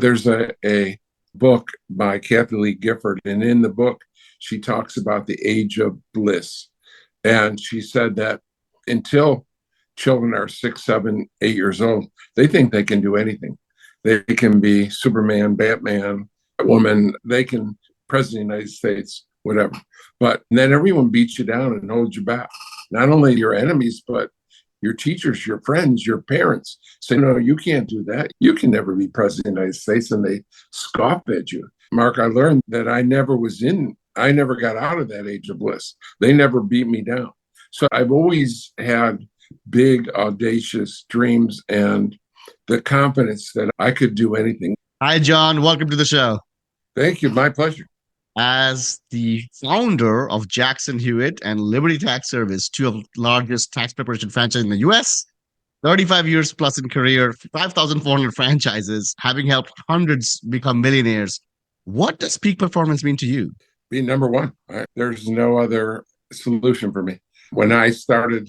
There's a book by Kathy Lee Gifford, and in the book, she talks about the age of bliss. And she said that until children are 6, 7, 8 years old, they think they can do anything. They can be Superman, Batman, woman, they can president of the United States, whatever. But then everyone beats you down and holds you back. Not only your enemies, but your teachers, your friends, your parents say, no, you can't do that. You can never be president of the United States. And they scoff at you. Mark, I learned that I never got out of that age of bliss. They never beat me down. So I've always had big, audacious dreams and the confidence that I could do anything. Hi, John. Welcome to the show. Thank you. My pleasure. As the founder of Jackson Hewitt and Liberty Tax Service, two of the largest tax preparation franchises in the US, 35 years plus in career, 5,400 franchises, having helped hundreds become millionaires. What does peak performance mean to you? Be number one. There's no other solution for me. When I started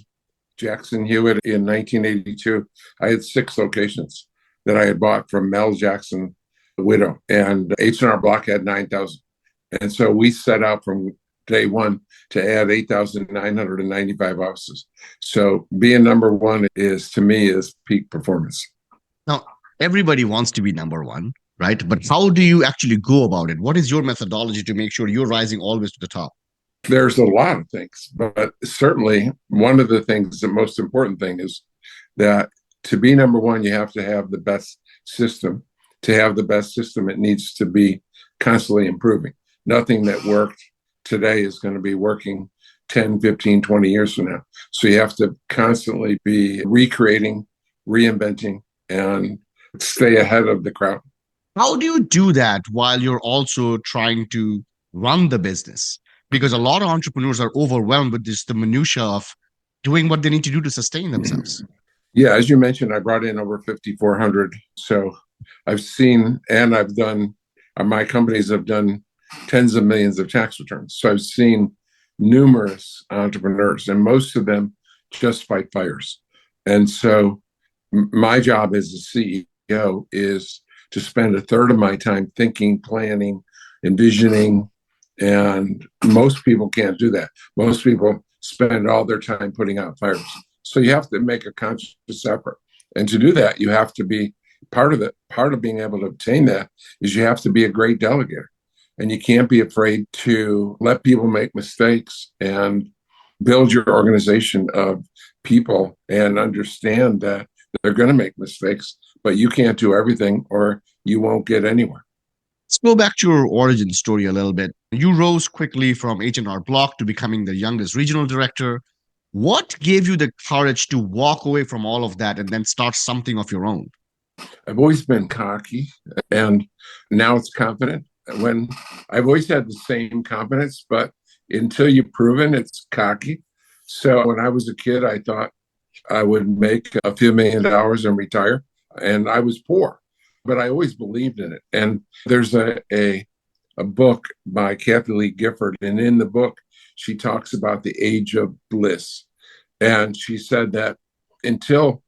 Jackson Hewitt in 1982, I had 6 locations that I had bought from Mel Jackson, the widow, and H&R Block had 9,000. And so we set out from day one to add 8,995 offices. So being number one to me, is peak performance. Now, everybody wants to be number one, right? But how do you actually go about it? What is your methodology to make sure you're rising always to the top? There's a lot of things, but certainly one of the things, the most important thing is that to be number one, you have to have the best system. To have the best system, it needs to be constantly improving. Nothing that worked today is going to be working 10, 15, 20 years from now. So you have to constantly be recreating, reinventing, and stay ahead of the crowd. How do you do that while you're also trying to run the business? Because a lot of entrepreneurs are overwhelmed with the minutiae of doing what they need to do to sustain themselves. Yeah, as you mentioned, I brought in over 5,400. So I've seen, and I've done, my companies have done tens of millions of tax returns. So I've seen numerous entrepreneurs, and most of them just fight fires. And so my job as a CEO is to spend a third of my time thinking, planning, envisioning, and most people can't do that. Most people spend all their time putting out fires. So you have to make a conscious effort. And to do that, you have to be part of being able to obtain that is you have to be a great delegator. And you can't be afraid to let people make mistakes and build your organization of people and understand that they're going to make mistakes, but you can't do everything or you won't get anywhere. Let's go back to your origin story a little bit. You rose quickly from H&R Block to becoming the youngest regional director. What gave you the courage to walk away from all of that and then start something of your own? I've always been cocky, and now it's confident. When I've always had the same confidence, but until you've proven, it's cocky. So when I was a kid, I thought I would make a few $1,000,000 and retire. And I was poor, but I always believed in it. And there's a book by Kathy Lee Gifford, and in the book, she talks about the age of bliss. And she said that until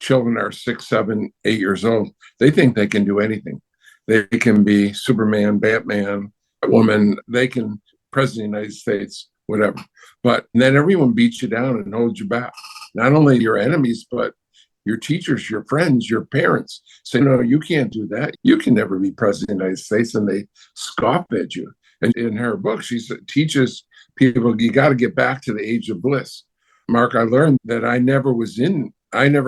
children are 6, 7, 8 years old, they think they can do anything. They can be Superman, Batman, woman, they can president of the United States, whatever. But then everyone beats you down and holds you back. Not only your enemies, but your teachers, your friends, your parents say, no, you can't do that. You can never be president of the United States. And they scoff at you. And in her book, she teaches people, you got to get back to the age of bliss. Mark, I learned that I never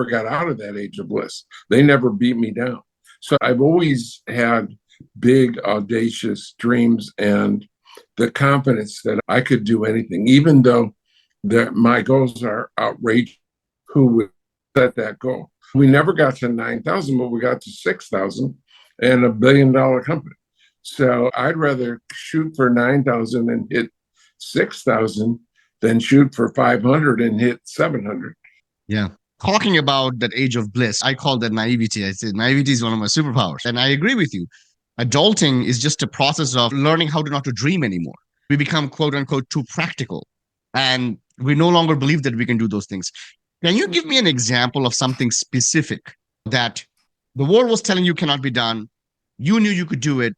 got out of that age of bliss. They never beat me down. So I've always had big, audacious dreams and the confidence that I could do anything, even though my goals are outrageous. Who would set that goal? We never got to 9,000, but we got to 6,000 and $1 billion company. So I'd rather shoot for 9,000 and hit 6,000 than shoot for 500 and hit 700. Yeah. Talking about that age of bliss, I call that naivety. I say naivety is one of my superpowers. And I agree with you. Adulting is just a process of learning how to not to dream anymore. We become quote unquote too practical. And we no longer believe that we can do those things. Can you give me an example of something specific that the world was telling you cannot be done, you knew you could do it,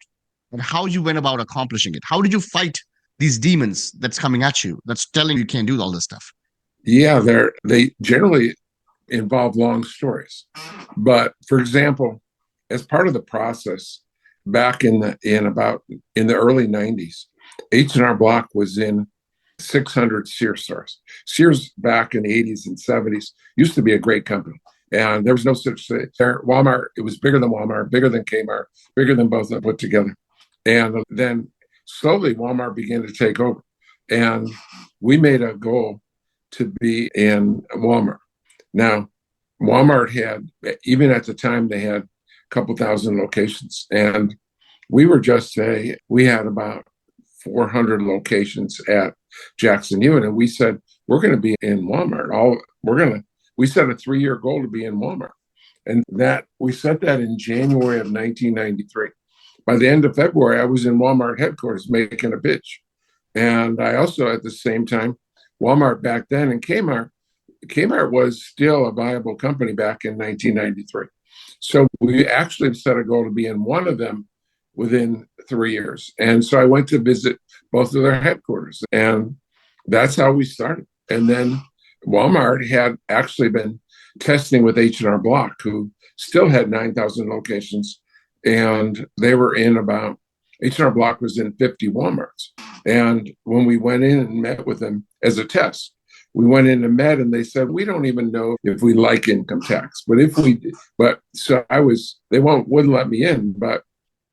and how you went about accomplishing it. How did you fight these demons that's coming at you, that's telling you can't do all this stuff? Yeah, they generally involve long stories. But for example, as part of the process, back in the early 90s, H&R Block was in 600 Sears stores. Sears back in the 80s and 70s used to be a great company. And there was no such thing. Walmart, it was bigger than Walmart, bigger than Kmart, bigger than both of them put together. And then slowly Walmart began to take over. And we made a goal to be in Walmart. Now, Walmart had, even at the time, they had a couple thousand locations. And we were we had about 400 locations at Jackson Hewitt. And we said, we're going to be in Walmart. We set a 3-year goal to be in Walmart. And we set that in January of 1993. By the end of February, I was in Walmart headquarters making a pitch. And I also, at the same time, Walmart back then and Kmart was still a viable company back in 1993. So we actually set a goal to be in one of them within 3 years. And so I went to visit both of their headquarters, and that's how we started. And then Walmart had actually been testing with H&R Block, who still had 9,000 locations, and they were in about, H&R Block was in 50 Walmarts. And when we went in and met with them as a test, we went in and met, and they said, we don't even know if we like income tax, but if we did, they wouldn't let me in, but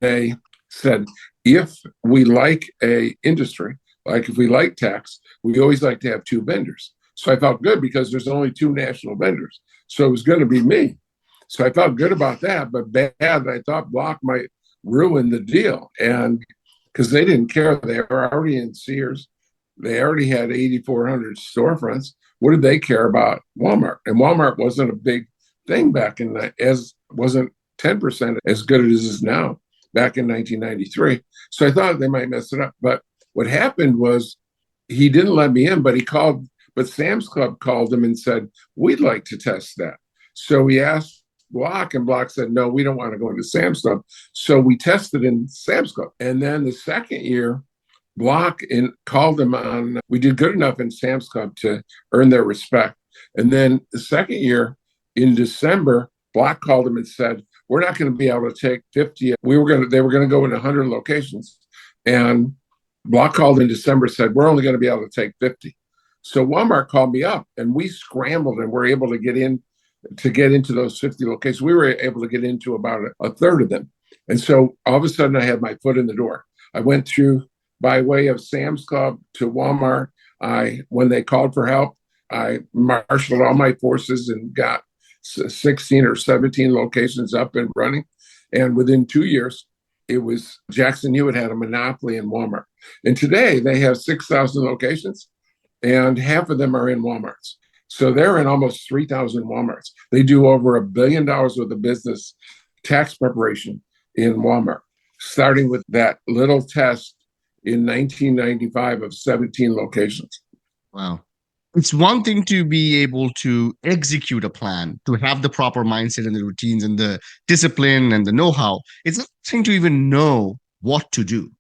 they said, if we like a industry, like if we like tax, we always like to have two vendors. So I felt good because there's only two national vendors. So it was going to be me. So I felt good about that, but bad, I thought Block might ruin the deal. And because they didn't care, they were already in Sears. They already had 8,400 storefronts. What did they care about Walmart? And Walmart wasn't a big thing back in wasn't 10% as good as it is now back in 1993. So I thought they might mess it up. But what happened was he didn't let me in, but Sam's Club called him and said, we'd like to test that. So we asked Block, and Block said, no, we don't want to go into Sam's Club. So we tested in Sam's Club. And then the second year, Block called him on, we did good enough in Sam's Club to earn their respect. And then the second year in December, Block called him and said, we're not going to be able to take 50. They were going to go in 100 locations. And Block called in December, said, we're only going to be able to take 50. So Walmart called me up, and we scrambled and were able to get into those 50 locations. We were able to get into about a third of them. And so all of a sudden I had my foot in the door. I went through by way of Sam's Club to Walmart. When they called for help, I marshaled all my forces and got 16 or 17 locations up and running. And within 2 years, Jackson Hewitt had a monopoly in Walmart. And today they have 6,000 locations, and half of them are in Walmarts. So they're in almost 3,000 Walmarts. They do over $1 billion worth of business tax preparation in Walmart, starting with that little test in 1995 of 17 locations. Wow. It's one thing to be able to execute a plan, to have the proper mindset and the routines and the discipline and the know-how. It's not a thing to even know what to do.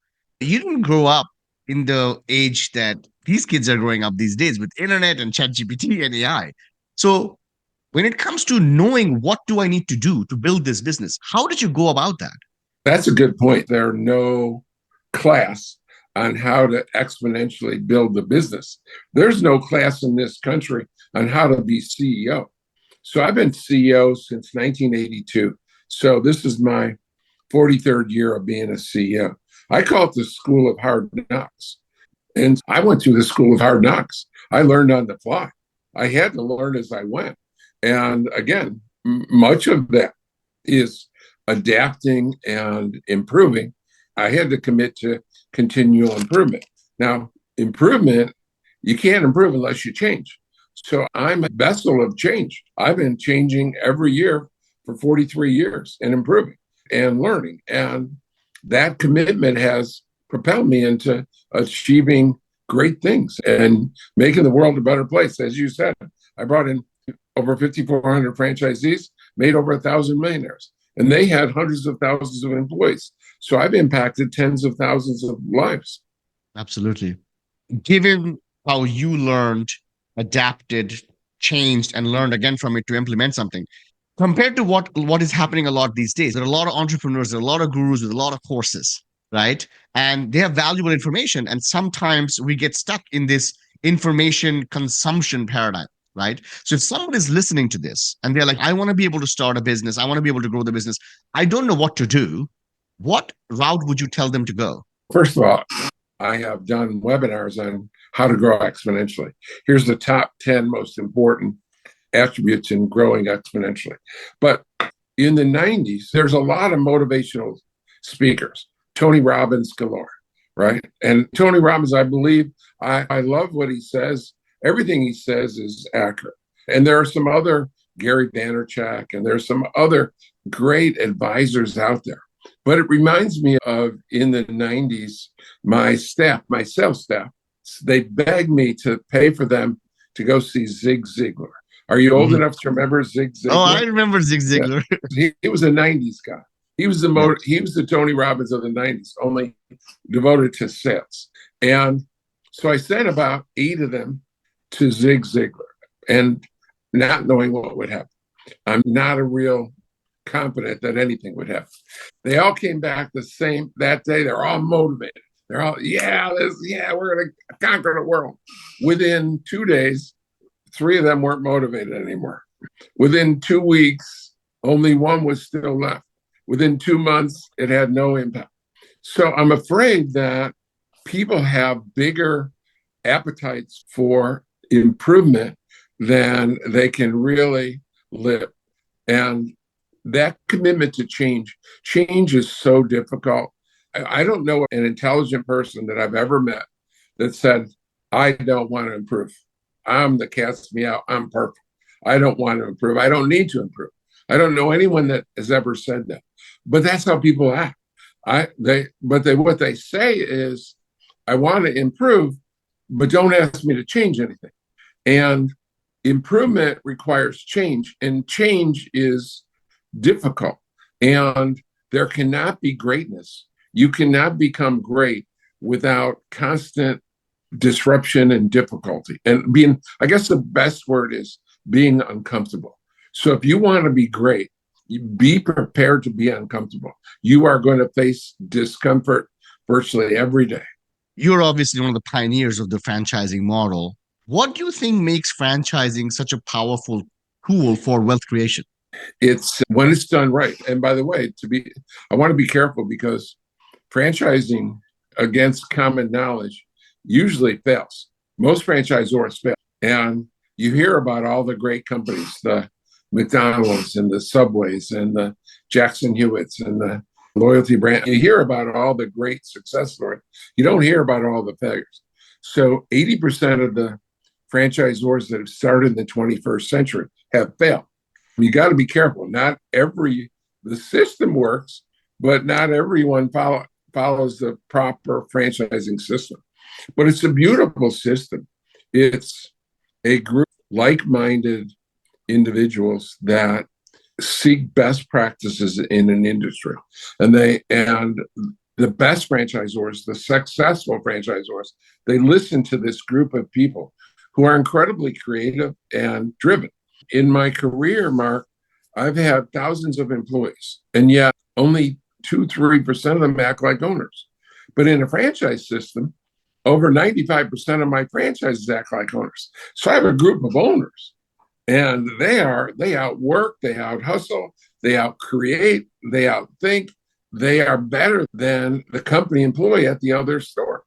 You didn't grow up in the age that these kids are growing up these days with internet and ChatGPT and AI. So when it comes to knowing what do I need to do to build this business, how did you go about that? That's a good point. There's no class on how to exponentially build the business. There's no class in this country on how to be CEO. So I've been CEO since 1982. So this is my 43rd year of being a CEO. I call it the School of Hard Knocks. And I went through the School of Hard Knocks. I learned on the fly. I had to learn as I went. And again, much of that is adapting and improving. I had to commit to continual improvement. Now, improvement, you can't improve unless you change. So I'm a vessel of change. I've been changing every year for 43 years and improving and learning. And that commitment has propelled me into achieving great things and making the world a better place. As you said, I brought in over 5,400 franchisees, made over 1,000 millionaires. and they had hundreds of thousands of employees. So I've impacted tens of thousands of lives. Absolutely. Given how you learned, adapted, changed, and learned again from it to implement something, compared to what is happening a lot these days, there are a lot of entrepreneurs, there are a lot of gurus with a lot of courses, right? And they have valuable information. And sometimes we get stuck in this information consumption paradigm, right? So if someone is listening to this and they're like, I want to be able to start a business, I want to be able to grow the business, I don't know what to do, what route would you tell them to go? First of all, I have done webinars on how to grow exponentially. Here's the top 10 most important attributes in growing exponentially. But in the 90s, there's a lot of motivational speakers, Tony Robbins galore, right? And Tony Robbins, I believe, I love what he says. Everything he says is accurate. And there are some other Gary Vaynerchuk, and there's some other great advisors out there. But it reminds me of in the 90s, my staff, my sales staff, they begged me to pay for them to go see Zig Ziglar. Are you old enough to remember Zig Ziglar? Oh, I remember Zig Ziglar. Yeah. He was a 90s guy. He was he was the Tony Robbins of the 90s, only devoted to sales. And so I sent about 8 of them to Zig Ziglar, and not knowing what would happen. I'm not a real confident that anything would happen. They all came back that day. They're all motivated. They're all, we're going to conquer the world. Within 2 days, 3 of them weren't motivated anymore. Within 2 weeks, only 1 was still left. Within 2 months, it had no impact. So I'm afraid that people have bigger appetites for improvement than they can really live. And that commitment to change is so difficult. I don't know an intelligent person that I've ever met that said, I don't want to improve. I'm the cat's meow. I'm perfect. I don't want to improve. I don't need to improve. I don't know anyone that has ever said that. But that's how people act. What they say is, I want to improve, but don't ask me to change anything. And improvement requires change, and change is difficult. And there cannot be greatness. You cannot become great without constant disruption and difficulty. And I guess the best word is being uncomfortable. So if you want to be great, be prepared to be uncomfortable. You are going to face discomfort virtually every day. You're obviously one of the pioneers of the franchising model. What do you think makes franchising such a powerful tool for wealth creation? It's when it's done right. And by the way, I want to be careful, because franchising against common knowledge usually fails. Most franchisors fail. And you hear about all the great companies, the McDonald's and the Subways and the Jackson Hewitts and the loyalty brand. You hear about all the great success stories. You don't hear about all the failures. So 80% of the franchisors that have started in the 21st century have failed. You got to be careful. The system works, but not everyone follows the proper franchising system. But it's a beautiful system. It's a group of like-minded individuals that seek best practices in an industry. And the best franchisors, the successful franchisors, they listen to this group of people who are incredibly creative and driven. In my career, Mark, I've had thousands of employees, and yet only 2-3% of them act like owners. But in a franchise system, over 95% of my franchises act like owners. So I have a group of owners, and they outwork, they out hustle, they out create, they outthink. They are better than the company employee at the other store.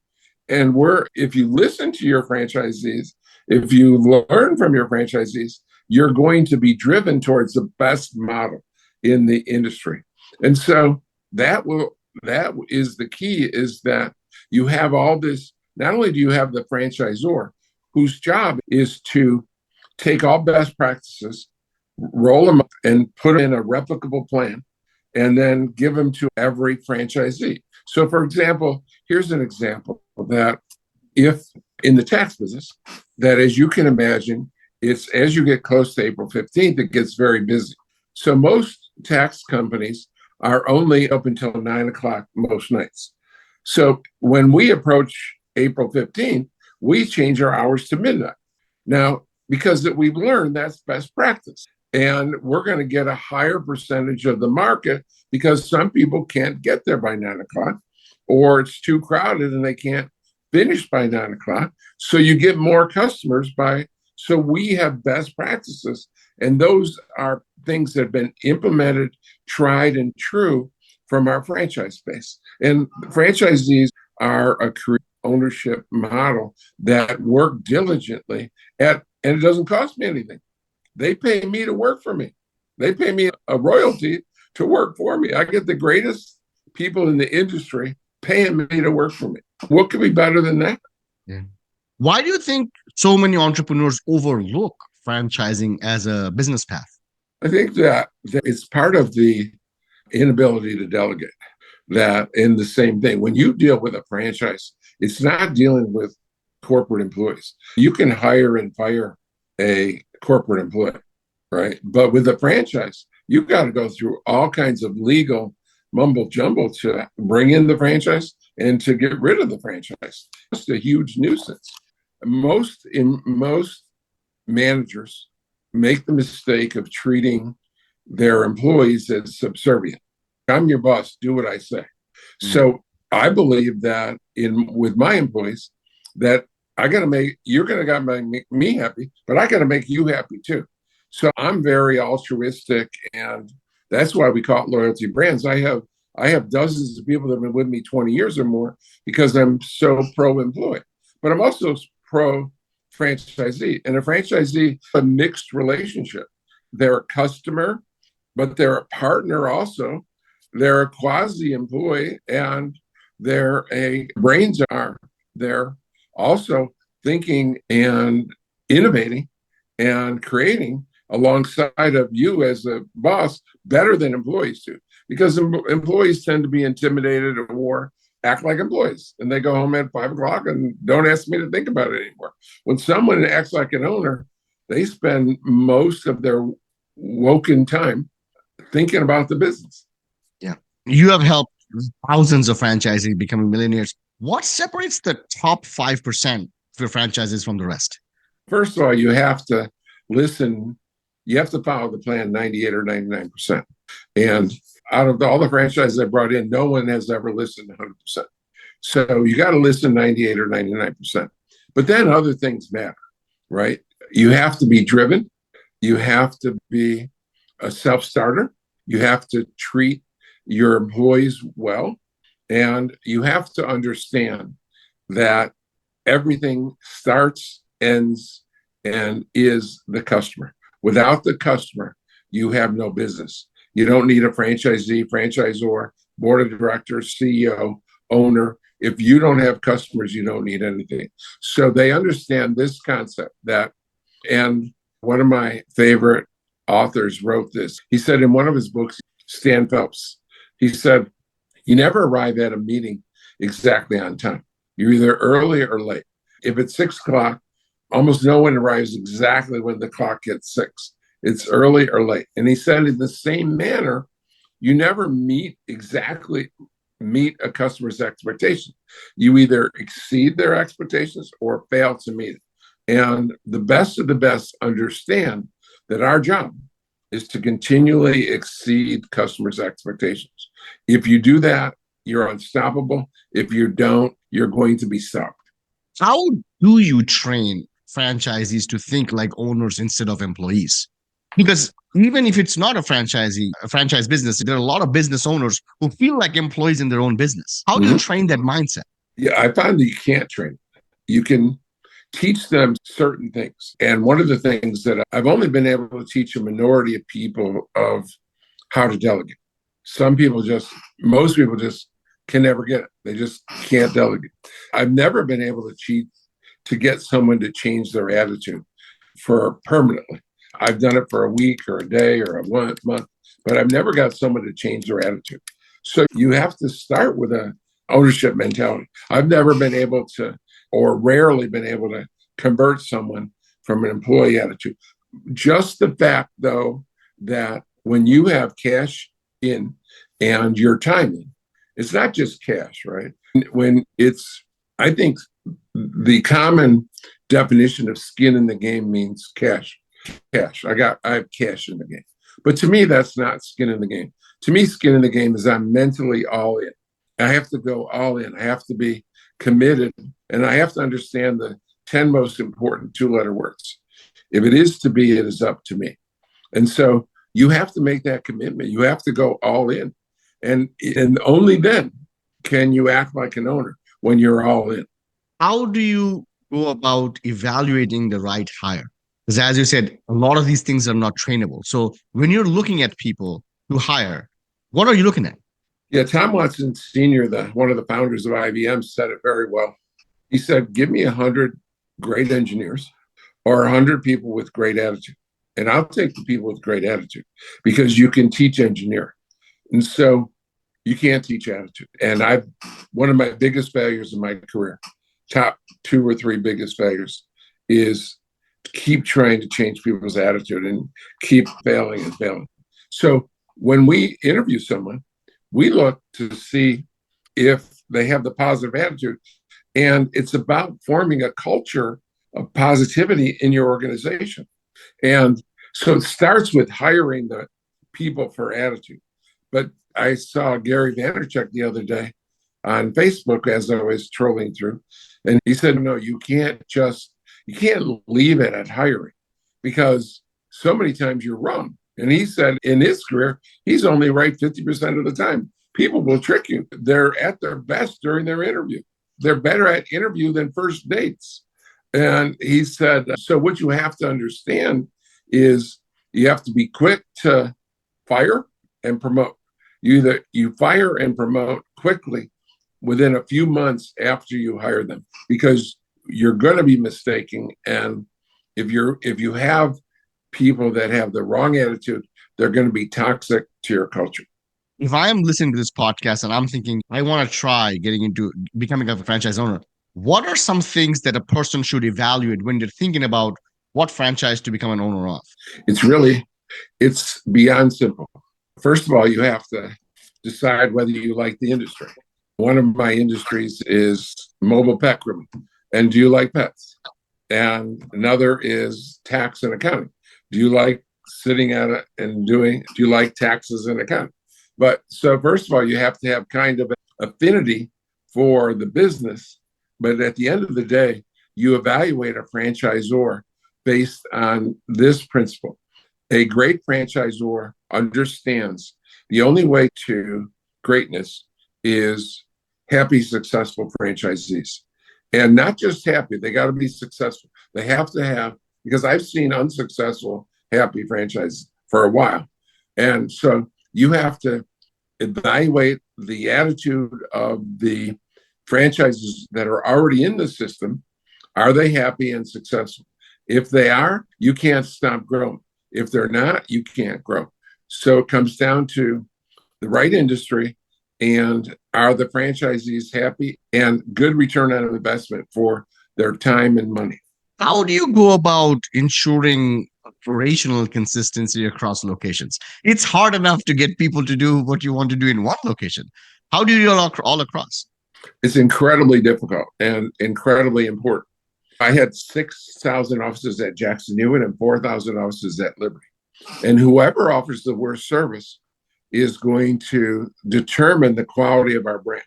And if you listen to your franchisees, if you learn from your franchisees, you're going to be driven towards the best model in the industry. And so that is the key, is that you have all this. Not only do you have the franchisor, whose job is to take all best practices, roll them up, and put them in a replicable plan, and then give them to every franchisee. So, for example, here's an example that if in the tax business, that as you can imagine, it's as you get close to April 15th, it gets very busy. So most tax companies are only open until 9 o'clock most nights. So when we approach April 15th, we change our hours to midnight. Now, because we've learned that's best practice. And we're going to get a higher percentage of the market because some people can't get there by 9 o'clock, or it's too crowded and they can't finish by 9 o'clock. So you get more customers so we have best practices. And those are things that have been implemented, tried and true from our franchise space. And franchisees are a ownership model that work diligently and it doesn't cost me anything. They pay me to work for me. They pay me a royalty to work for me. I get the greatest people in the industry paying me to work for me. What could be better than that? Yeah. Why do you think so many entrepreneurs overlook franchising as a business path? I think that it's part of the inability to delegate. That in the same thing, when you deal with a franchise, it's not dealing with corporate employees. You can hire and fire a corporate employee, right? But with a franchise, you've got to go through all kinds of legal mumble jumble to bring in the franchise and to get rid of the franchise. It's a huge nuisance. Most managers make the mistake of treating their employees as subservient. I'm your boss, do what I say. Mm-hmm. So I believe that with my employees, that you're going to make me happy, but I got to make you happy too. So I'm very altruistic, and that's why we call it loyalty brands. I have dozens of people that have been with me 20 years or more because I'm so pro-employee, but I'm also pro-franchisee. And a franchisee, a mixed relationship. They're a customer, but they're a partner also. They're a quasi-employee, and they're a brains are. They're also thinking and innovating and creating alongside of you as a boss better than employees do, because employees tend to be intimidated or act like employees, and they go home at 5 o'clock and don't ask me to think about it anymore. When someone acts like an owner, they spend most of their woken time thinking about the business. Yeah. You have helped thousands of franchisees becoming millionaires. What separates the top 5% of your franchises from the rest? First of all, you have to listen. You have to follow the plan 98 or 99%. And out of all the franchises I brought in, no one has ever listened 100%. So you got to listen 98 or 99%. But then other things matter, right? You have to be driven. You have to be a self-starter. You have to treat your employees well. And you have to understand that everything starts, ends, and is the customer. Without the customer, you have no business. You don't need a franchisee, franchisor, board of directors, CEO, owner. If you don't have customers, you don't need anything. So they understand this concept and one of my favorite authors wrote this. He said in one of his books, Stan Phelps, he said, you never arrive at a meeting exactly on time. You're either early or late. If it's 6 o'clock, almost no one arrives exactly when the clock gets 6. It's early or late. And he said in the same manner, you never meet a customer's expectation. You either exceed their expectations or fail to meet it. And the best of the best understand that our job is to continually exceed customers' expectations. If you do that, you're unstoppable. If you don't, you're going to be stopped. How do you train franchisees to think like owners instead of employees? Because even if it's not a franchise business, there are a lot of business owners who feel like employees in their own business. How do you train that mindset? Yeah, I found that you can't train. You can teach them certain things. And one of the things that I've only been able to teach a minority of people of how to delegate. Most people just can never get it. They just can't delegate. I've never been able to get someone to change their attitude for permanently. I've done it for a week or a day or a month, but I've never got someone to change their attitude. So you have to start with an ownership mentality. I've never been able to, or rarely been able to, convert someone from an employee attitude. Just the fact, though, that when you have cash in and your time in, it's not just cash, right? When it's, I think the common definition of skin in the game means cash. Cash. I have cash in the game. But to me, that's not skin in the game. To me, skin in the game is I'm mentally all in. I have to go all in. I have to be committed, and I have to understand the 10 most important two-letter words. If it is to be, it is up to me. And so you have to make that commitment. You have to go all in. And only then can you act like an owner, when you're all in. How do you go about evaluating the right hire? Because as you said, a lot of these things are not trainable. So when you're looking at people to hire, what are you looking at? Yeah, Tom Watson Sr., one of the founders of IBM, said it very well. He said, give me 100 great engineers or 100 people with great attitude. And I'll take the people with great attitude, because you can teach engineering. And so you can't teach attitude. And one of my biggest failures in my career, top 2 or 3 biggest failures, is keep trying to change people's attitude and keep failing and failing. So when we interview someone, we look to see if they have the positive attitude. And it's about forming a culture of positivity in your organization. And so it starts with hiring the people for attitude. But I saw Gary Vaynerchuk the other day on Facebook as I was trolling through, and he said, no, you can't leave it at hiring, because so many times you're wrong. And he said in his career, he's only right 50% of the time. People will trick you. They're at their best during their interview. They're better at interview than first dates. And he said, so what you have to understand is you have to be quick to fire and promote. You fire and promote quickly within a few months after you hire them, because you're going to be mistaken. And if you have people that have the wrong attitude, they're going to be toxic to your culture. If I am listening to this podcast and I'm thinking, I want to try getting into becoming a franchise owner, what are some things that a person should evaluate when they're thinking about what franchise to become an owner of? It's beyond simple. First of all, you have to decide whether you like the industry. One of my industries is mobile pet grooming. And do you like pets? And another is tax and accounting. Do you like sitting at it and do you like taxes and accounting? But so first of all, you have to have kind of an affinity for the business. But at the end of the day, you evaluate a franchisor based on this principle. A great franchisor understands the only way to greatness is happy, successful franchisees. And not just happy, they got to be successful. They have to have, because I've seen unsuccessful, happy franchises for a while. And so you have to evaluate the attitude of the franchises that are already in the system. Are they happy and successful? If they are, you can't stop growing. If they're not, you can't grow. So it comes down to the right industry, and are the franchisees happy, and good return on investment for their time and money. How do you go about ensuring operational consistency across locations? It's hard enough to get people to do what you want to do in one location. How do you do it all across? It's incredibly difficult and incredibly important. I had 6,000 offices at Jackson Hewitt and 4,000 offices at Liberty. And whoever offers the worst service is going to determine the quality of our brand.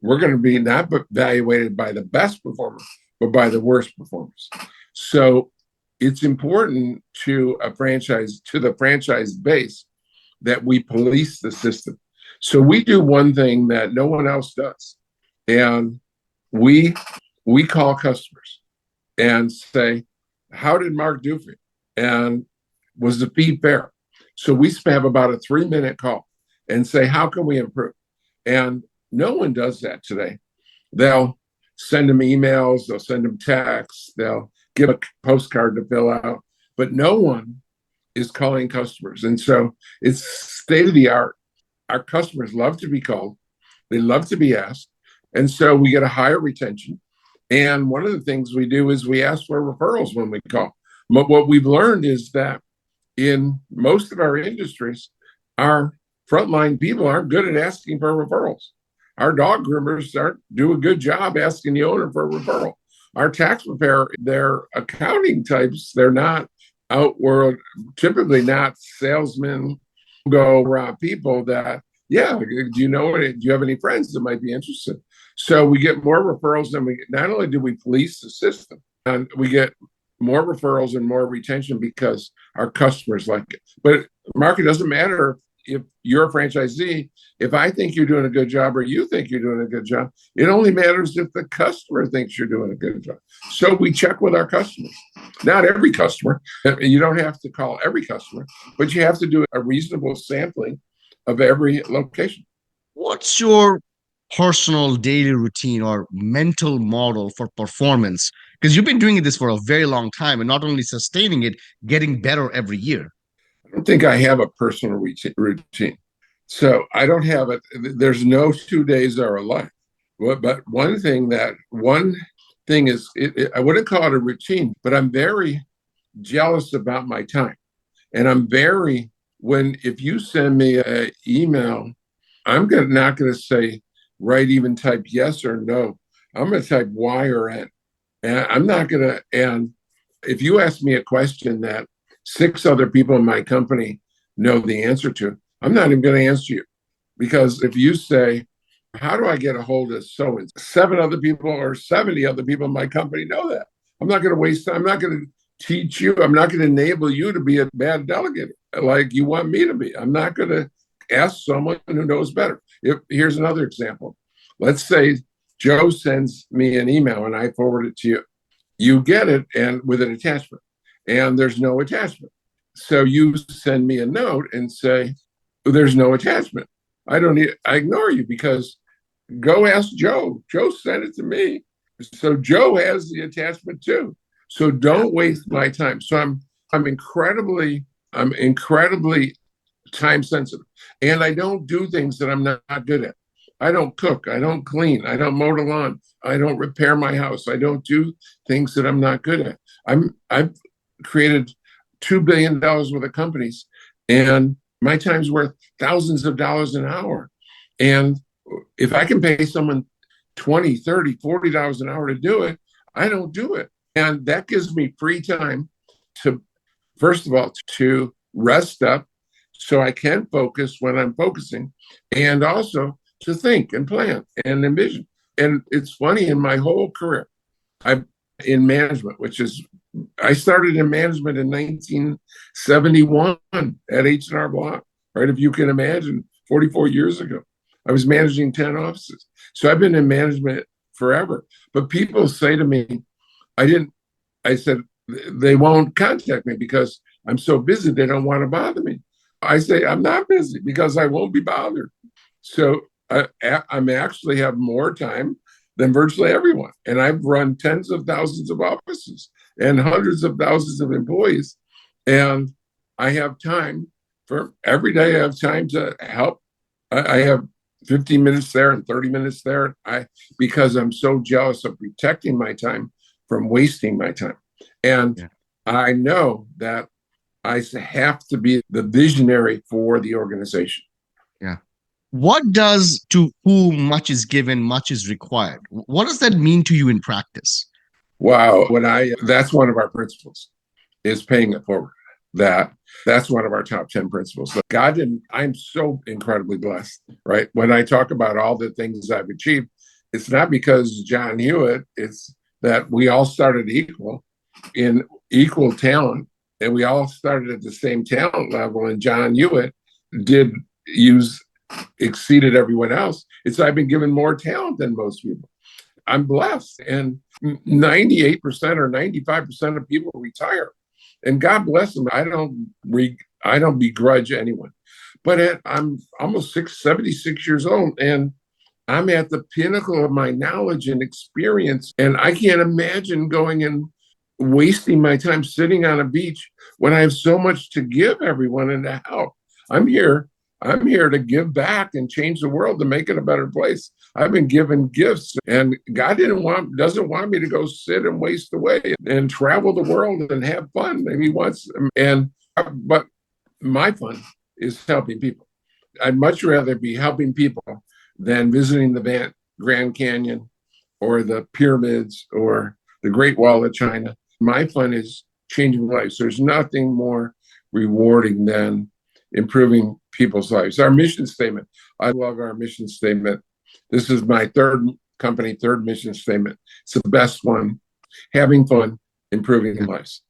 We're going to be not evaluated by the best performer, but by the worst performers. So it's important to the franchise base, that we police the system. So we do one thing that no one else does. And we call customers and say, how did Mark do for you? And was the feed fair? So we have about a 3-minute call and say, how can we improve? And no one does that today. They'll send them emails, they'll send them texts, they'll give a postcard to fill out, but no one is calling customers. And so it's state of the art. Our customers love to be called. They love to be asked. And so we get a higher retention. And one of the things we do is we ask for referrals when we call. But what we've learned is that in most of our industries, our frontline people aren't good at asking for referrals. Our dog groomers aren't do a good job asking the owner for a referral. Our tax preparer, they're accounting types. They're not outward, typically not salesmen go around people that, yeah, do you know it? Do you have any friends that might be interested? So we get more referrals than we, not only do we police the system, and we get more referrals and more retention because our customers like it. But Mark, it doesn't matter if you're a franchisee. If I think you're doing a good job or you think you're doing a good job, it only matters if the customer thinks you're doing a good job. So we check with our customers. Not every customer. You don't have to call every customer, but you have to do a reasonable sampling of every location. What's your personal daily routine or mental model for performance? Because you've been doing this for a very long time and not only sustaining it, getting better every year. I don't think I have a personal routine. So I don't have it. There's no 2 days are alike. But one thing is, I wouldn't call it a routine, but I'm very jealous about my time. And I'm very, if you send me an email, not going to say, write, even type yes or no. I'm going to type Y or N. And I'm not going to, and if you ask me a question that 6 other people in my company know the answer to, I'm not even going to answer you. Because if you say, how do I get a hold of so and 7 other people or 70 other people in my company know that? I'm not going to waste time. I'm not going to teach you. I'm not going to enable you to be a bad delegate like you want me to be. I'm not going to ask someone who knows better. Here's another example. Let's say Joe sends me an email and I forward it to you. You get it and with an attachment, and there's no attachment. So you send me a note and say, there's no attachment. I ignore you because go ask Joe. Joe sent it to me. So Joe has the attachment too. So don't waste my time. So I'm incredibly time sensitive. And I don't do things that I'm not good at. I don't cook. I don't clean. I don't mow the lawn. I don't repair my house. I don't do things that I'm not good at. I've created $2 billion worth of companies, and my time's worth thousands of dollars an hour. And if I can pay someone $20, $30, $40 an hour to do it, I don't do it. And that gives me free time to, first of all, to rest up so I can focus when I'm focusing, and also to think and plan and envision. And it's funny, in my whole career, I'm in management, I started in management in 1971 at H&R Block, right? If you can imagine, 44 years ago, I was managing 10 offices. So I've been in management forever. But people say to me, I said, they won't contact me because I'm so busy, they don't want to bother me. I say, I'm not busy because I won't be bothered. So I'm actually have more time than virtually everyone. And I've run tens of thousands of offices and hundreds of thousands of employees. And I have time for every day. I have time to help. I have 15 minutes there and 30 minutes there. Because I'm so jealous of protecting my time from wasting my time. And I know that I have to be the visionary for the organization. Yeah. What does to whom much is given, much is required? What does that mean to you in practice? Wow. That's one of our principles, is paying it forward. That's one of our top 10 principles. So I'm so incredibly blessed, right? When I talk about all the things I've achieved, it's not because John Hewitt, it's that we all started in equal talent, and we all started at the same talent level. And John Hewitt exceeded everyone else. I've been given more talent than most people. I'm blessed. And 98% or 95% of people retire. And God bless them. I don't begrudge anyone. But I'm almost 76 years old, and I'm at the pinnacle of my knowledge and experience. And I can't imagine going and wasting my time sitting on a beach when I have so much to give everyone and to help. I'm here to give back and change the world, to make it a better place. I've been given gifts, and God doesn't want me to go sit and waste away and travel the world and have fun. And but my fun is helping people. I'd much rather be helping people than visiting the Grand Canyon or the pyramids or the Great Wall of China. My fun is changing lives. There's nothing more rewarding than improving people's lives. Our mission statement, I love our mission statement. This is my third mission statement. It's the best one. Having fun, improving lives.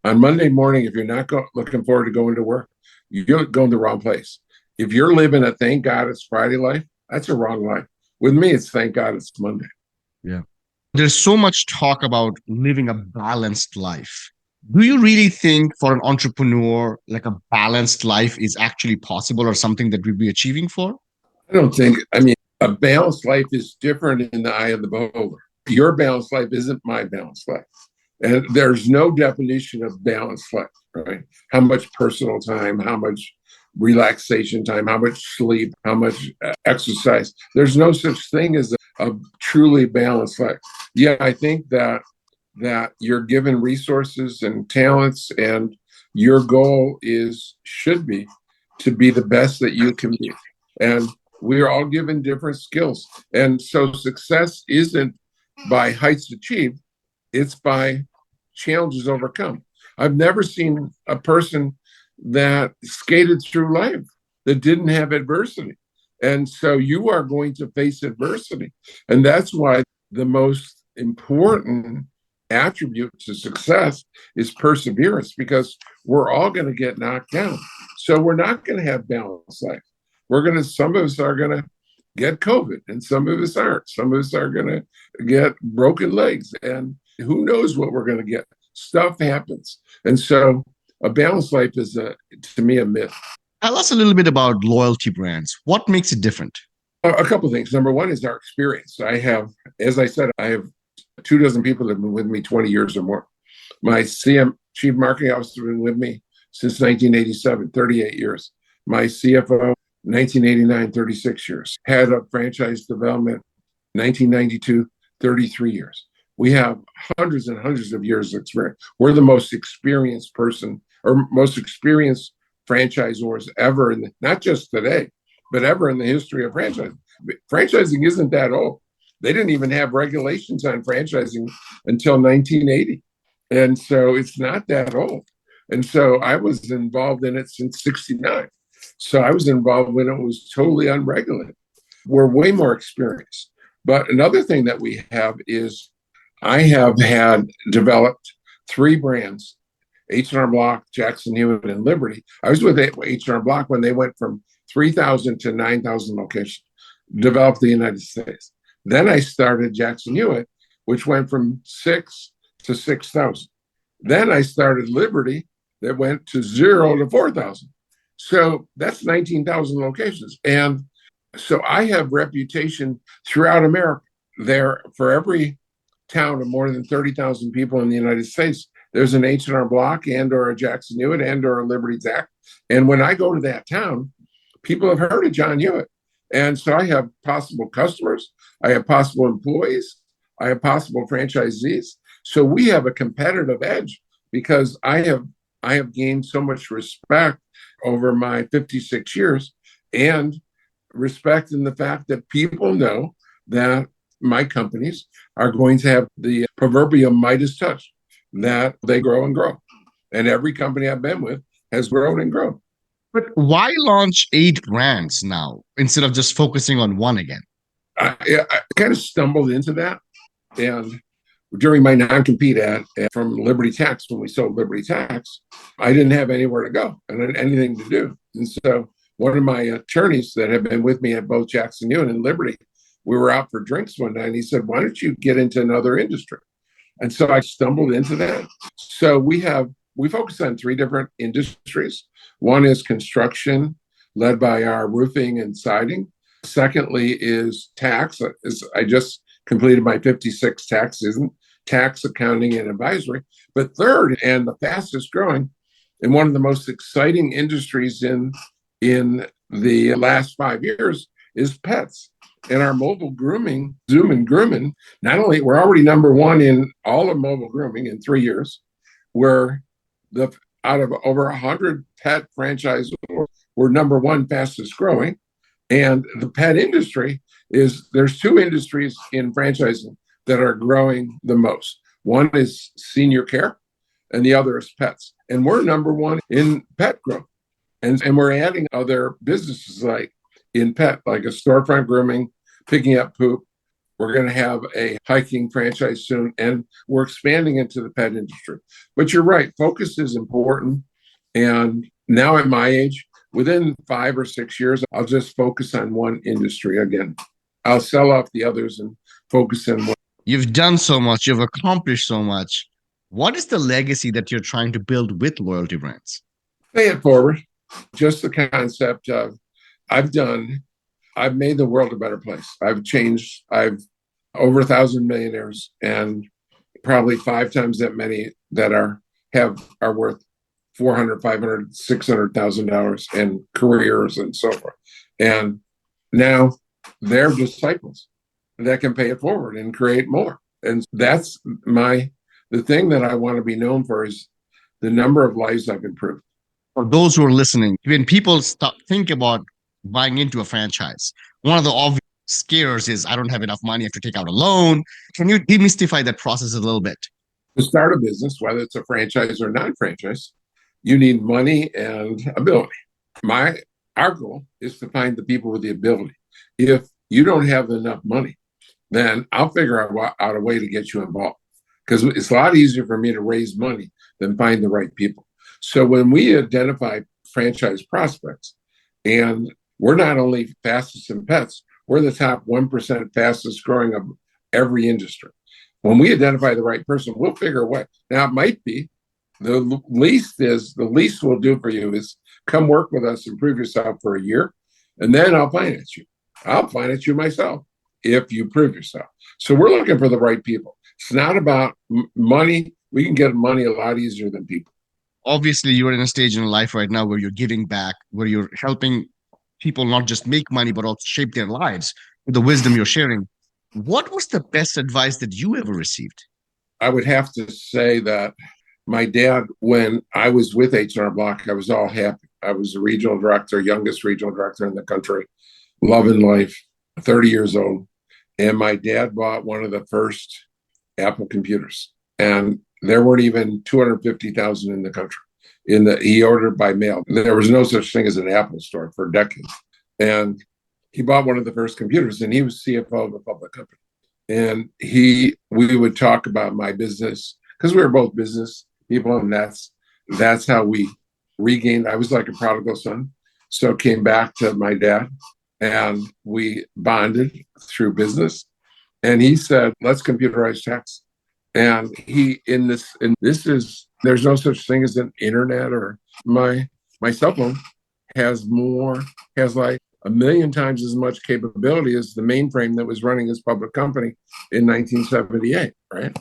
On Monday morning, if you're not looking forward to going to work, you're going to the wrong place. If you're living a thank God it's Friday life, that's a wrong life. With me, it's thank God it's Monday. Yeah. There's so much talk about living a balanced life. Do you really think for an entrepreneur, like a balanced life is actually possible or something that we'd be achieving for? I don't think, a balanced life is different in the eye of the beholder. Your balanced life isn't my balanced life. And there's no definition of balanced life, right? How much personal time, how much relaxation time, how much sleep, how much exercise. There's no such thing as a truly balanced life. Yeah, I think that you're given resources and talents, and your goal should be to be the best that you can be. And we're all given different skills. And so success isn't by heights achieved, it's by challenges overcome. I've never seen a person that skated through life that didn't have adversity. And so you are going to face adversity. And that's why the most important attribute to success is perseverance, because we're all going to get knocked down. So we're not going to have balanced life. Some of us are going to get COVID, and some of us aren't. Some of us are going to get broken legs, and who knows what we're going to get. Stuff happens. And so a balanced life is, to me, a myth. Tell us a little bit about loyalty brands. What makes it different? A couple of things. Number one is our experience. As I said, I have 24 people that have been with me 20 years or more. My Chief Marketing Officer has been with me since 1987, 38 years. My CFO, 1989, 36 years. Head of Franchise Development, 1992, 33 years. We have hundreds and hundreds of years of experience. We're the most experienced franchisors ever, not just today, but ever in the history of franchising. Franchising isn't that old. They didn't even have regulations on franchising until 1980. And so it's not that old. And so I was involved in it since 69. So I was involved when it was totally unregulated. We're way more experienced. But another thing that we have is I have developed 3 brands, H&R Block, Jackson Hewitt, and Liberty. I was with H&R Block when they went from 3,000 to 9,000 locations, developed the United States. Then I started Jackson Hewitt, which went from 6 to 6,000. Then I started Liberty, that went to 0 to 4,000. So that's 19,000 locations. And so I have reputation throughout America. There, for every town of more than 30,000 people in the United States, there's an H&R Block and or a Jackson Hewitt and or a Liberty Zack. And when I go to that town, people have heard of John Hewitt. And so I have possible customers, I have possible employees, I have possible franchisees. So we have a competitive edge because I have gained so much respect over my 56 years, and respect in the fact that people know that my companies are going to have the proverbial Midas touch, that they grow and grow. And every company I've been with has grown and grown. But why launch 8 brands now instead of just focusing on one again? I kind of stumbled into that. And during my non-compete from Liberty Tax, when we sold Liberty Tax, I didn't have anywhere to go and anything to do. And so one of my attorneys that had been with me at both Jackson Hewitt and Liberty, we were out for drinks one night, and he said, why don't you get into another industry? And so I stumbled into that. So we focus on 3 different industries. One is construction, led by our roofing and siding. Secondly is tax. I just completed my 56 tax season, tax, accounting, and advisory. But third, and the fastest growing, and one of the most exciting industries in the last 5 years, is pets. And our mobile grooming, Zoom and Grooming, not only we're already number 1 in all of mobile grooming in 3 years, we're out of over 100 pet franchises, we're number 1 fastest growing. And the pet industry there's two industries in franchising that are growing the most. One is senior care and the other is pets. And we're number one in pet growth. And we're adding other businesses like in pet, like a storefront grooming, picking up poop. We're going to have a hiking franchise soon, and we're expanding into the pet industry. But you're right, focus is important. And now at my age, within 5 or 6 years, I'll just focus on one industry again. I'll sell off the others and focus on one. You've done so much, you've accomplished so much. What is the legacy that you're trying to build with loyalty brands? Pay it forward. Just the concept of I've made the world a better place. I've over 1,000 millionaires and probably 5 times that many that are worth 400, 500, $600,000 in careers and so forth. And now they're disciples that can pay it forward and create more. And that's the thing that I want to be known for is the number of lives I've improved. For those who are listening, when people think about buying into a franchise, one of the obvious scares is I don't have enough money, I have to take out a loan. Can you demystify that process a little bit? To start a business, whether it's a franchise or non-franchise, you need money and ability. Our goal is to find the people with the ability. If you don't have enough money, then I'll figure out a way to get you involved, because it's a lot easier for me to raise money than find the right people. So when we identify franchise prospects, and we're not only fastest in pets, we're the top 1% fastest growing of every industry. When we identify the right person, we'll figure a way. Now, it might be the least we'll do for you is come work with us and prove yourself for a year, and then I'll finance you. I'll finance you myself if you prove yourself. So we're looking for the right people. It's not about money. We can get money a lot easier than people. Obviously, you're in a stage in life right now where you're giving back, where you're helping people not just make money, but also shape their lives with the wisdom you're sharing. What was the best advice that you ever received? I would have to say that my dad, when I was with H&R Block, I was all happy. I was the regional director, youngest regional director in the country, loving life, 30 years old. And my dad bought one of the first Apple computers. And there weren't even 250,000 in the country. He ordered by mail. There was no such thing as an Apple store for decades. And he bought one of the first computers, and he was CFO of a public company. And we would talk about my business because we were both business people, and that's how we regained. I was like a prodigal son, so came back to my dad, and we bonded through business. And he said, "Let's computerize tax." And there's no such thing as an internet, or my cell phone has like 1,000,000 times as much capability as the mainframe that was running his public company in 1978, right?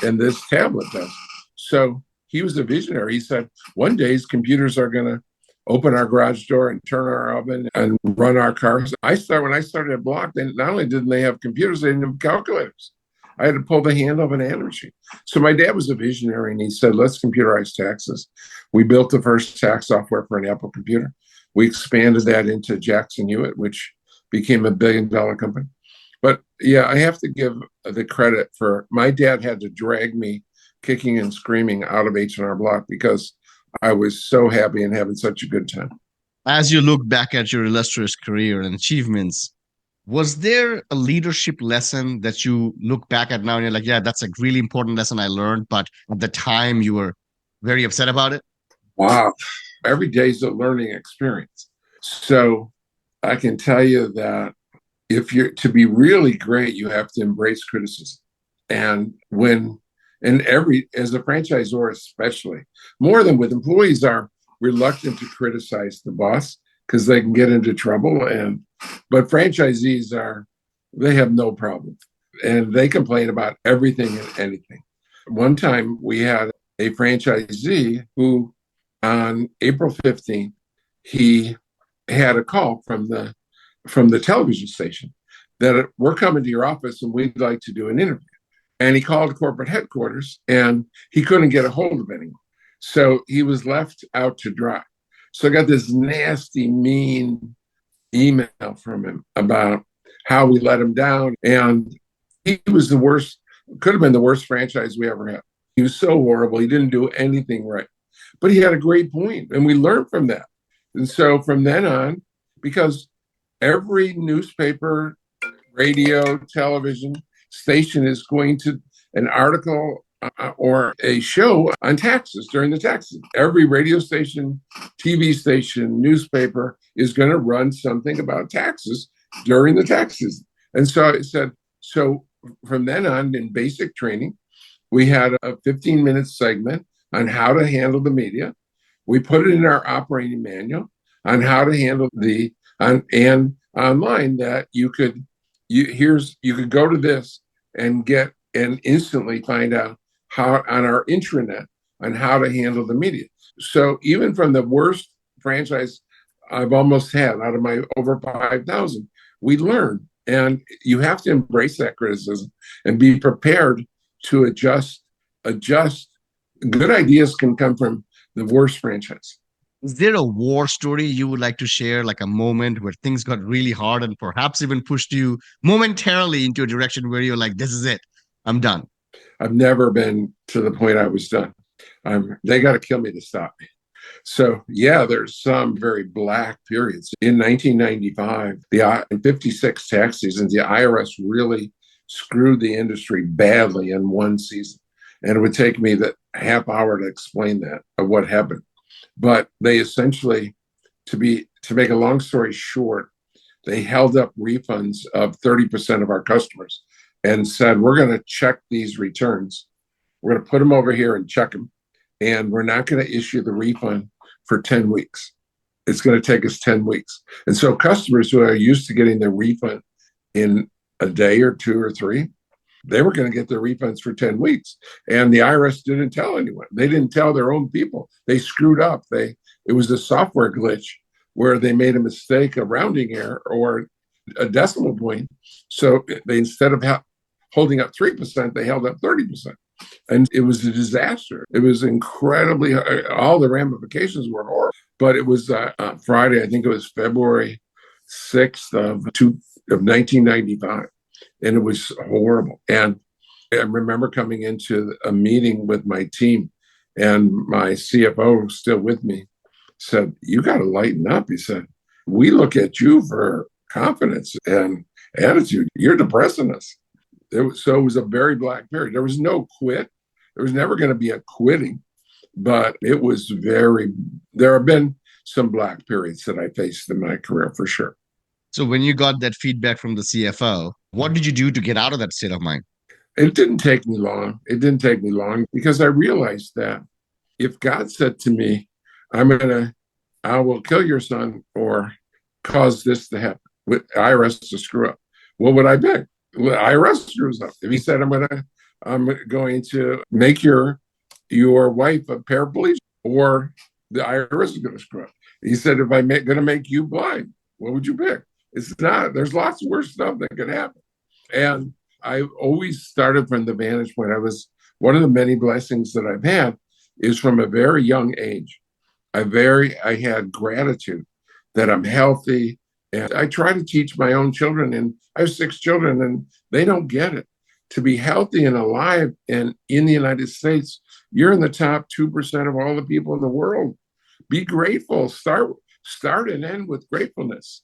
And this tablet does. So he was a visionary. He said, one day computers are going to open our garage door and turn our oven and run our cars. When I started at Block, not only didn't they have computers, they didn't have calculators. I had to pull the handle of an answer machine. So my dad was a visionary, and he said, let's computerize taxes. We built the first tax software for an Apple computer. We expanded that into Jackson Hewitt, which became $1 billion company. But yeah, I have to give the credit for my dad had to drag me kicking and screaming out of H&R Block because I was so happy and having such a good time. As you look back at your illustrious career and achievements, was there a leadership lesson that you look back at now and you're like, yeah, that's a really important lesson I learned, but at the time you were very upset about it? Wow. Every day is a learning experience. So I can tell you that to be really great, you have to embrace criticism. And as a franchisor, especially more than with employees, are reluctant to criticize the boss because they can get into trouble. But franchisees they have no problem, and they complain about everything and anything. One time we had a franchisee who on April 15th, he had a call from the television station that we're coming to your office and we'd like to do an interview. And he called corporate headquarters and he couldn't get a hold of anyone. So he was left out to dry. So I got this nasty, mean email from him about how we let him down. And he was the worst, could have been the worst franchise we ever had. He was so horrible. He didn't do anything right. But he had a great point, and we learned from that. And so from then on, because every newspaper, radio, television station is going to an article or a show on taxes during the taxes. Every radio station, TV station, newspaper is going to run something about taxes during the taxes. And so it said, so from then on in basic training, we had a 15-minute segment on how to handle the media. We put it in our operating manual on how to handle and online that you could go to this and get and instantly find out how on our intranet on how to handle the media. So even from the worst franchise I've almost had out of my over 5,000, we learn. And you have to embrace that criticism and be prepared to adjust. Good ideas can come from the worst franchise. Is there a war story you would like to share, like a moment where things got really hard and perhaps even pushed you momentarily into a direction where you're like, this is it, I'm done? I've never been to the point I was done. They got to kill me to stop me. So, yeah, there's some very black periods. In 1995, in 56 tax seasons, the IRS really screwed the industry badly in one season. And it would take me that half hour to explain that, of what happened. But they essentially, to make a long story short, they held up refunds of 30% of our customers and said, we're going to check these returns. We're going to put them over here and check them. And we're not going to issue the refund for 10 weeks. It's going to take us 10 weeks. And so customers who are used to getting their refund in a day or two or three, they were going to get their refunds for 10 weeks. And the IRS didn't tell anyone. They didn't tell their own people. They screwed up. It was a software glitch where they made a mistake, a rounding error, or a decimal point. So they, instead of holding up 3%, they held up 30%. And it was a disaster. It was incredibly, all the ramifications were horrible. But it was Friday, I think it was February 6th of 1995. And it was horrible. And I remember coming into a meeting with my team, and my CFO, still with me, said, you got to lighten up. He said, we look at you for confidence and attitude. You're depressing us. So it was a very black period. There was no quit. There was never going to be a quitting, but there have been some black periods that I faced in my career for sure. So when you got that feedback from the CFO, what did you do to get out of that state of mind? It didn't take me long. It didn't take me long because I realized that if God said to me, I will kill your son or cause this to happen, with IRS to screw up, what would I pick? Well, IRS screws up. If he said, I'm going to make your wife a paraplegic, or the IRS is going to screw up. He said, if I'm going to make you blind, what would you pick? It's not. There's lots of worse stuff that could happen. And I always started from the vantage point. One of the many blessings that I've had is from a very young age. I had gratitude that I'm healthy. And I try to teach my own children, and I have 6 children, and they don't get it. To be healthy and alive and in the United States, you're in the top 2% of all the people in the world. Be grateful. Start and end with gratefulness.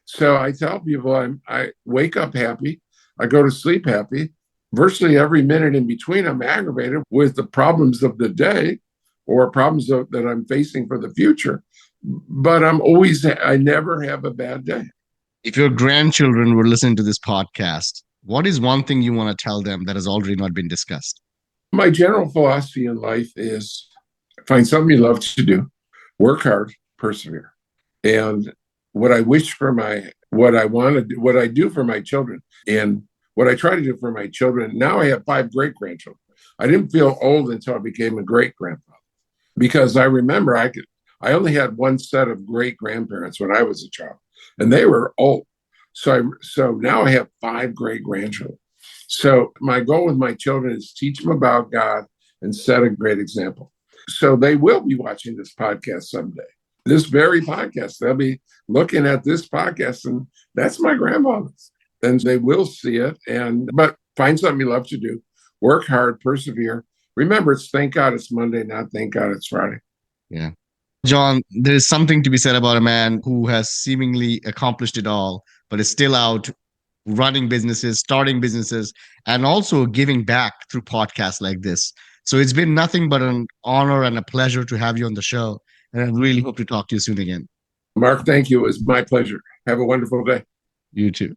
So I tell people I wake up happy. I go to sleep happy. Virtually every minute in between, I'm aggravated with the problems of the day or problems that I'm facing for the future. But I never have a bad day. If your grandchildren were listening to this podcast, what is one thing you want to tell them that has already not been discussed? My general philosophy in life is find something you love to do, work hard, persevere. And what I do for my children, and what I try to do for my children, now I have 5 great-grandchildren. I didn't feel old until I became a great-grandfather, because I remember I only had one set of great-grandparents when I was a child, and they were old. So now I have 5 great-grandchildren. So my goal with my children is teach them about God and set a great example. So they will be watching this podcast someday. this very podcast. They'll be looking at this podcast, and that's my grandfather's. And they will see it. But find something you love to do. Work hard, persevere. Remember, it's thank God it's Monday, not thank God it's Friday. Yeah. John, there is something to be said about a man who has seemingly accomplished it all, but is still out running businesses, starting businesses, and also giving back through podcasts like this. So it's been nothing but an honor and a pleasure to have you on the show. And I really hope to talk to you soon again. Mark, thank you. It was my pleasure. Have a wonderful day. You too.